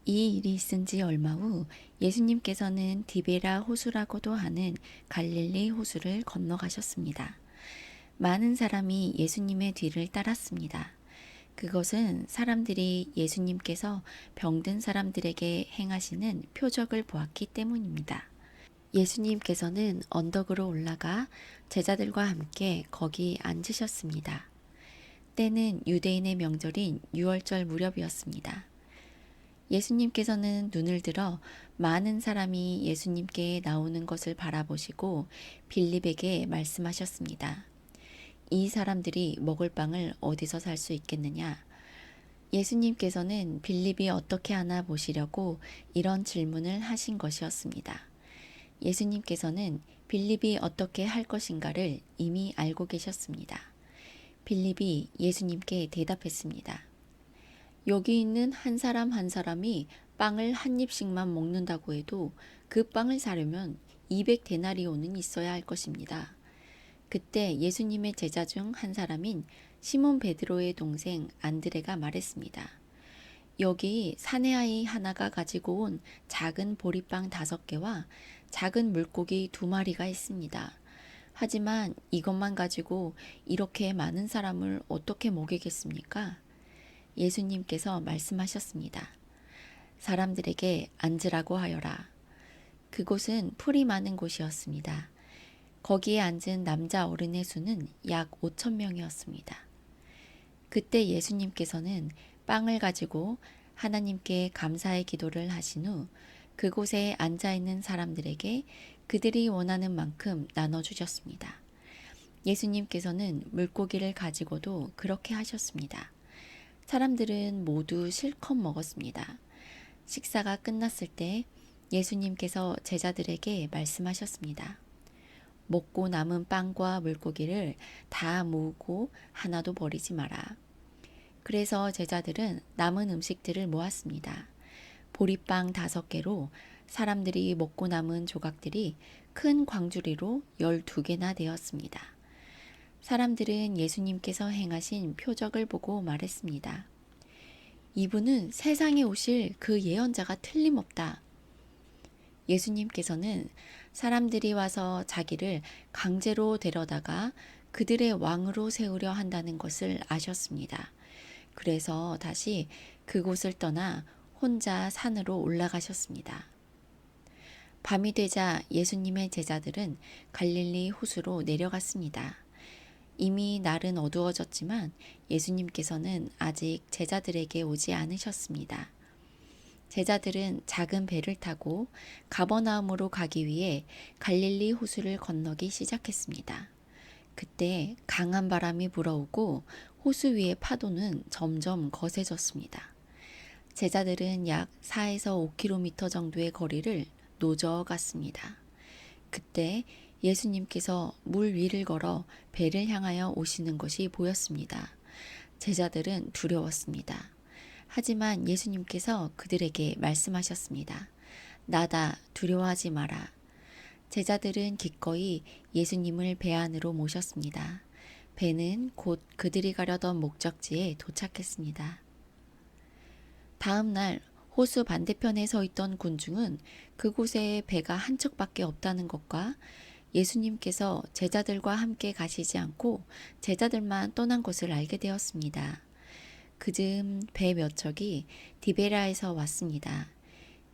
이 일이 있은 지 얼마 후 예수님께서는 디베라 호수라고도 하는 갈릴리 호수를 건너가셨습니다. 많은 사람이 예수님의 뒤를 따랐습니다. 그것은 사람들이 예수님께서 병든 사람들에게 행하시는 표적을 보았기 때문입니다. 예수님께서는 언덕으로 올라가 제자들과 함께 거기 앉으셨습니다. 때는 유대인의 명절인 유월절 무렵이었습니다. 예수님께서는 눈을 들어 많은 사람이 예수님께 나오는 것을 바라보시고 빌립에게 말씀하셨습니다. 이 사람들이 먹을 빵을 어디서 살 수 있겠느냐? 예수님께서는 빌립이 어떻게 하나 보시려고 이런 질문을 하신 것이었습니다. 예수님께서는 빌립이 어떻게 할 것인가를 이미 알고 계셨습니다. 빌립이 예수님께 대답했습니다. 여기 있는 한 사람 한 사람이 빵을 한 입씩만 먹는다고 해도 그 빵을 사려면 200데나리온은 있어야 할 것입니다. 그때 예수님의 제자 중 한 사람인 시몬 베드로의 동생 안드레가 말했습니다. 여기 사내 아이 하나가 가지고 온 작은 보리빵 5개와 작은 물고기 2마리가 있습니다. 하지만 이것만 가지고 이렇게 많은 사람을 어떻게 먹이겠습니까? 예수님께서 말씀하셨습니다. 사람들에게 앉으라고 하여라. 그곳은 풀이 많은 곳이었습니다. 거기에 앉은 남자 어른의 수는 약 5천 명이었습니다. 그때 예수님께서는 빵을 가지고 하나님께 감사의 기도를 하신 후 그곳에 앉아 있는 사람들에게 그들이 원하는 만큼 나눠주셨습니다. 예수님께서는 물고기를 가지고도 그렇게 하셨습니다. 사람들은 모두 실컷 먹었습니다. 식사가 끝났을 때 예수님께서 제자들에게 말씀하셨습니다. 먹고 남은 빵과 물고기를 다 모으고 하나도 버리지 마라. 그래서 제자들은 남은 음식들을 모았습니다. 보리빵 5개로 사람들이 먹고 남은 조각들이 큰 광주리로 12개나 되었습니다. 사람들은 예수님께서 행하신 표적을 보고 말했습니다. 이분은 세상에 오실 그 예언자가 틀림없다. 예수님께서는 사람들이 와서 자기를 강제로 데려다가 그들의 왕으로 세우려 한다는 것을 아셨습니다. 그래서 다시 그곳을 떠나 혼자 산으로 올라가셨습니다. 밤이 되자 예수님의 제자들은 갈릴리 호수로 내려갔습니다. 이미 날은 어두워졌지만 예수님께서는 아직 제자들에게 오지 않으셨습니다. 제자들은 작은 배를 타고 가버나움으로 가기 위해 갈릴리 호수를 건너기 시작했습니다. 그때 강한 바람이 불어오고 호수 위의 파도는 점점 거세졌습니다. 제자들은 약 4에서 5km 정도의 거리를 노저어 갔습니다. 그때 예수님께서 물 위를 걸어 배를 향하여 오시는 것이 보였습니다. 제자들은 두려웠습니다. 하지만 예수님께서 그들에게 말씀하셨습니다. 나다, 두려워하지 마라. 제자들은 기꺼이 예수님을 배 안으로 모셨습니다. 배는 곧 그들이 가려던 목적지에 도착했습니다. 다음 날 호수 반대편에 서 있던 군중은 그곳에 배가 한 척밖에 없다는 것과 예수님께서 제자들과 함께 가시지 않고 제자들만 떠난 것을 알게 되었습니다. 그즈음 배 몇 척이 디베라에서 왔습니다.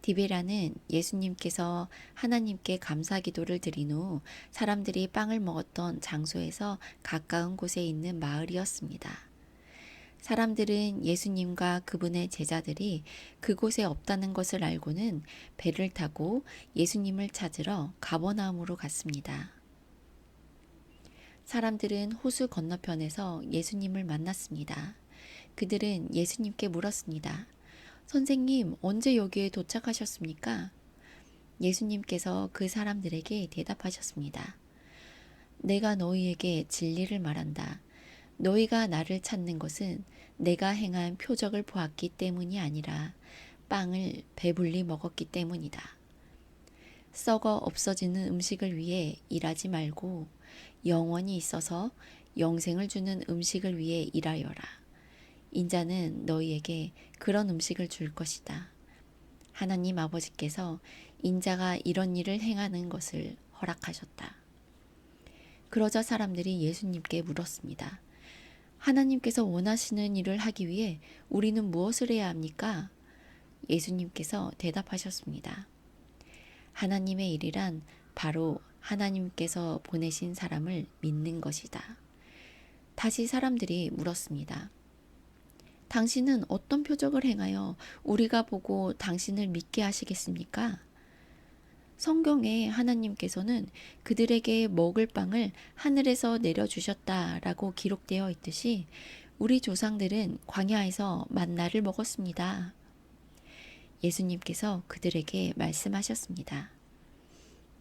디베라는 예수님께서 하나님께 감사 기도를 드린 후 사람들이 빵을 먹었던 장소에서 가까운 곳에 있는 마을이었습니다. 사람들은 예수님과 그분의 제자들이 그곳에 없다는 것을 알고는 배를 타고 예수님을 찾으러 가버나움으로 갔습니다. 사람들은 호수 건너편에서 예수님을 만났습니다. 그들은 예수님께 물었습니다. 선생님, 언제 여기에 도착하셨습니까? 예수님께서 그 사람들에게 대답하셨습니다. 내가 너희에게 진리를 말한다. 너희가 나를 찾는 것은 내가 행한 표적을 보았기 때문이 아니라 빵을 배불리 먹었기 때문이다. 썩어 없어지는 음식을 위해 일하지 말고 영원히 있어서 영생을 주는 음식을 위해 일하여라. 인자는 너희에게 그런 음식을 줄 것이다. 하나님 아버지께서 인자가 이런 일을 행하는 것을 허락하셨다. 그러자 사람들이 예수님께 물었습니다. 하나님께서 원하시는 일을 하기 위해 우리는 무엇을 해야 합니까? 예수님께서 대답하셨습니다. 하나님의 일이란 바로 하나님께서 보내신 사람을 믿는 것이다. 다시 사람들이 물었습니다. 당신은 어떤 표적을 행하여 우리가 보고 당신을 믿게 하시겠습니까? 성경에 하나님께서는 그들에게 먹을 빵을 하늘에서 내려주셨다라고 기록되어 있듯이 우리 조상들은 광야에서 만나를 먹었습니다. 예수님께서 그들에게 말씀하셨습니다.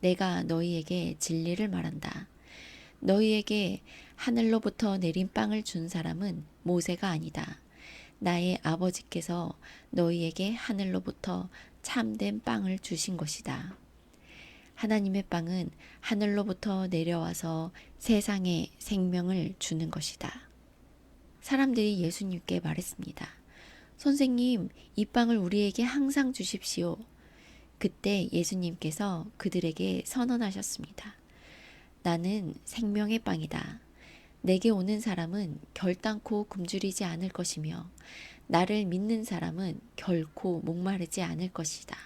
내가 너희에게 진리를 말한다. 너희에게 하늘로부터 내린 빵을 준 사람은 모세가 아니다. 나의 아버지께서 너희에게 하늘로부터 참된 빵을 주신 것이다. 하나님의 빵은 하늘로부터 내려와서 세상에 생명을 주는 것이다. 사람들이 예수님께 말했습니다. 선생님, 이 빵을 우리에게 항상 주십시오. 그때 예수님께서 그들에게 선언하셨습니다. 나는 생명의 빵이다. 내게 오는 사람은 결단코 굶주리지 않을 것이며 나를 믿는 사람은 결코 목마르지 않을 것이다.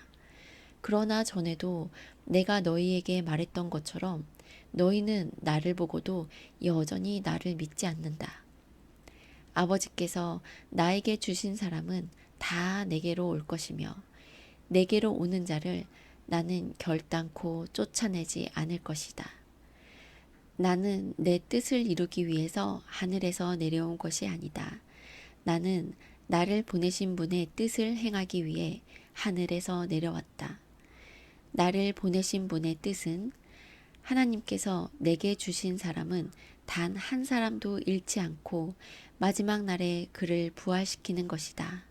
그러나 전에도 내가 너희에게 말했던 것처럼 너희는 나를 보고도 여전히 나를 믿지 않는다. 아버지께서 나에게 주신 사람은 다 내게로 올 것이며 내게로 오는 자를 나는 결단코 쫓아내지 않을 것이다. 나는 내 뜻을 이루기 위해서 하늘에서 내려온 것이 아니다. 나는 나를 보내신 분의 뜻을 행하기 위해 하늘에서 내려왔다. 나를 보내신 분의 뜻은 하나님께서 내게 주신 사람은 단 한 사람도 잃지 않고 마지막 날에 그를 부활시키는 것이다.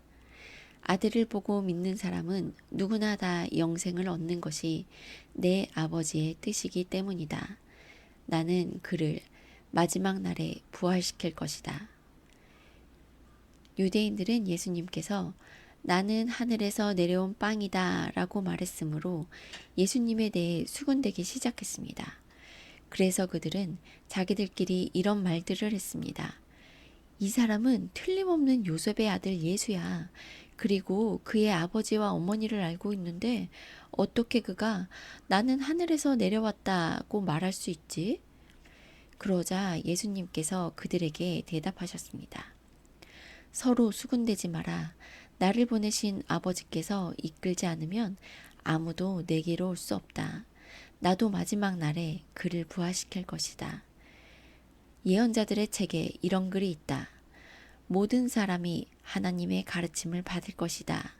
아들을 보고 믿는 사람은 누구나 다 영생을 얻는 것이 내 아버지의 뜻이기 때문이다. 나는 그를 마지막 날에 부활시킬 것이다. 유대인들은 예수님께서 나는 하늘에서 내려온 빵이다 라고 말했으므로 예수님에 대해 수군대기 시작했습니다. 그래서 그들은 자기들끼리 이런 말들을 했습니다. 이 사람은 틀림없는 요셉의 아들 예수야. 그리고 그의 아버지와 어머니를 알고 있는데 어떻게 그가 나는 하늘에서 내려왔다고 말할 수 있지? 그러자 예수님께서 그들에게 대답하셨습니다. 서로 수군대지 마라. 나를 보내신 아버지께서 이끌지 않으면 아무도 내게로 올 수 없다. 나도 마지막 날에 그를 부활시킬 것이다. 예언자들의 책에 이런 글이 있다. 모든 사람이 하나님의 가르침을 받을 것이다.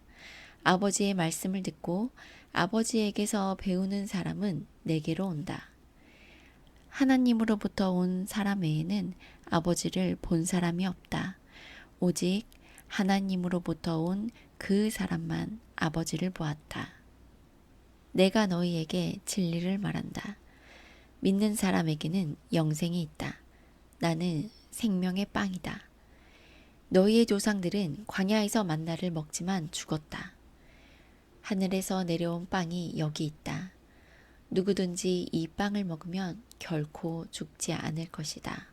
아버지의 말씀을 듣고 아버지에게서 배우는 사람은 내게로 온다. 하나님으로부터 온 사람 외에는 아버지를 본 사람이 없다. 오직 하나님으로부터 온 그 사람만 아버지를 보았다. 내가 너희에게 진리를 말한다. 믿는 사람에게는 영생이 있다. 나는 생명의 빵이다. 너희의 조상들은 광야에서 만나를 먹지만 죽었다. 하늘에서 내려온 빵이 여기 있다. 누구든지 이 빵을 먹으면 결코 죽지 않을 것이다.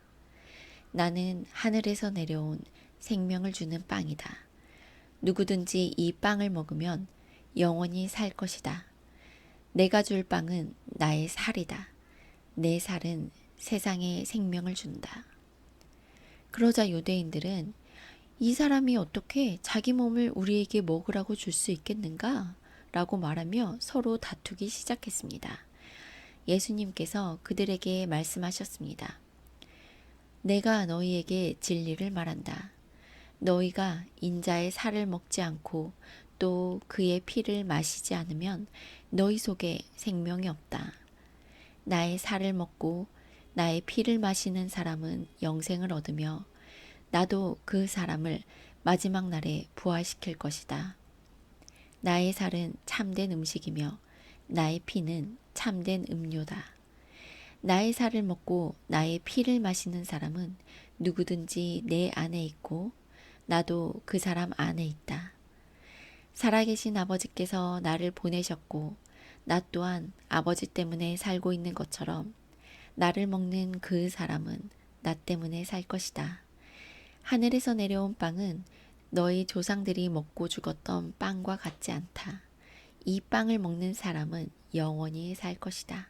나는 하늘에서 내려온 생명을 주는 빵이다. 누구든지 이 빵을 먹으면 영원히 살 것이다. 내가 줄 빵은 나의 살이다. 내 살은 세상에 생명을 준다. 그러자 유대인들은 이 사람이 어떻게 자기 몸을 우리에게 먹으라고 줄 수 있겠는가? 라고 말하며 서로 다투기 시작했습니다. 예수님께서 그들에게 말씀하셨습니다. 내가 너희에게 진리를 말한다. 너희가 인자의 살을 먹지 않고 또 그의 피를 마시지 않으면 너희 속에 생명이 없다. 나의 살을 먹고 나의 피를 마시는 사람은 영생을 얻으며 나도 그 사람을 마지막 날에 부활시킬 것이다. 나의 살은 참된 음식이며 나의 피는 참된 음료다. 나의 살을 먹고 나의 피를 마시는 사람은 누구든지 내 안에 있고 나도 그 사람 안에 있다. 살아계신 아버지께서 나를 보내셨고 나 또한 아버지 때문에 살고 있는 것처럼 나를 먹는 그 사람은 나 때문에 살 것이다. 하늘에서 내려온 빵은 너희 조상들이 먹고 죽었던 빵과 같지 않다. 이 빵을 먹는 사람은 영원히 살 것이다.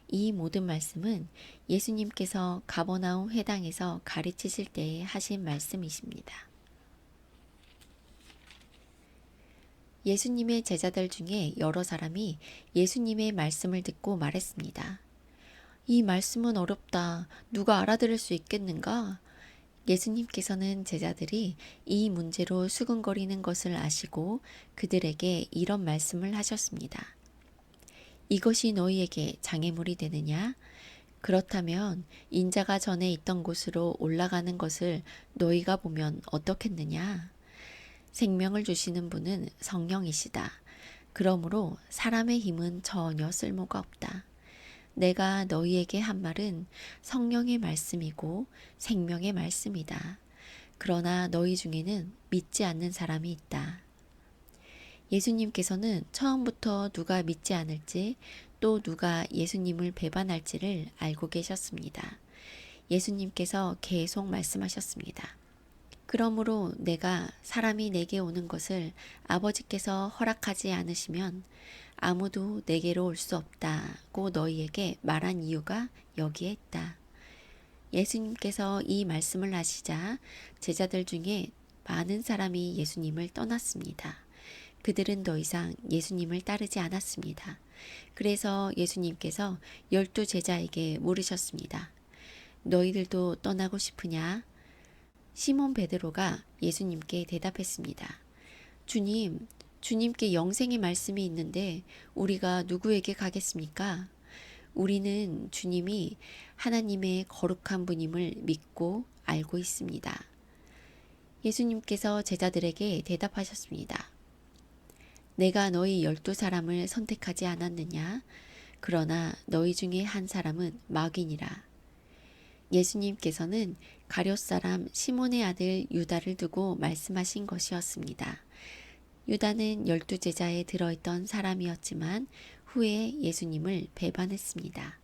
이 모든 말씀은 예수님께서 가버나움 회당에서 가르치실 때에 하신 말씀이십니다. 예수님의 제자들 중에 여러 사람이 예수님의 말씀을 듣고 말했습니다. 이 말씀은 어렵다. 누가 알아들을 수 있겠는가? 예수님께서는 제자들이 이 문제로 수근거리는 것을 아시고 그들에게 이런 말씀을 하셨습니다. 이것이 너희에게 장애물이 되느냐? 그렇다면 인자가 전에 있던 곳으로 올라가는 것을 너희가 보면 어떻겠느냐? 생명을 주시는 분은 성령이시다. 그러므로 사람의 힘은 전혀 쓸모가 없다. 내가 너희에게 한 말은 성령의 말씀이고 생명의 말씀이다. 그러나 너희 중에는 믿지 않는 사람이 있다. 예수님께서는 처음부터 누가 믿지 않을지 또 누가 예수님을 배반할지를 알고 계셨습니다. 예수님께서 계속 말씀하셨습니다. 그러므로 내가 사람이 내게 오는 것을 아버지께서 허락하지 않으시면 아무도 내게로 올 수 없다고 너희에게 말한 이유가 여기에 있다. 예수님께서 이 말씀을 하시자 제자들 중에 많은 사람이 예수님을 떠났습니다. 그들은 더 이상 예수님을 따르지 않았습니다. 그래서 예수님께서 12 제자에게 물으셨습니다. 너희들도 떠나고 싶으냐? 시몬 베드로가 예수님께 대답했습니다. 주님, 주님께 영생의 말씀이 있는데 우리가 누구에게 가겠습니까? 우리는 주님이 하나님의 거룩한 분임을 믿고 알고 있습니다. 예수님께서 제자들에게 대답하셨습니다. 내가 너희 12 사람을 선택하지 않았느냐? 그러나 너희 중에 한 사람은 마귀니라. 예수님께서는 가룟 사람 시몬의 아들 유다를 두고 말씀하신 것이었습니다. 유다는 12 제자에 들어있던 사람이었지만 후에 예수님을 배반했습니다.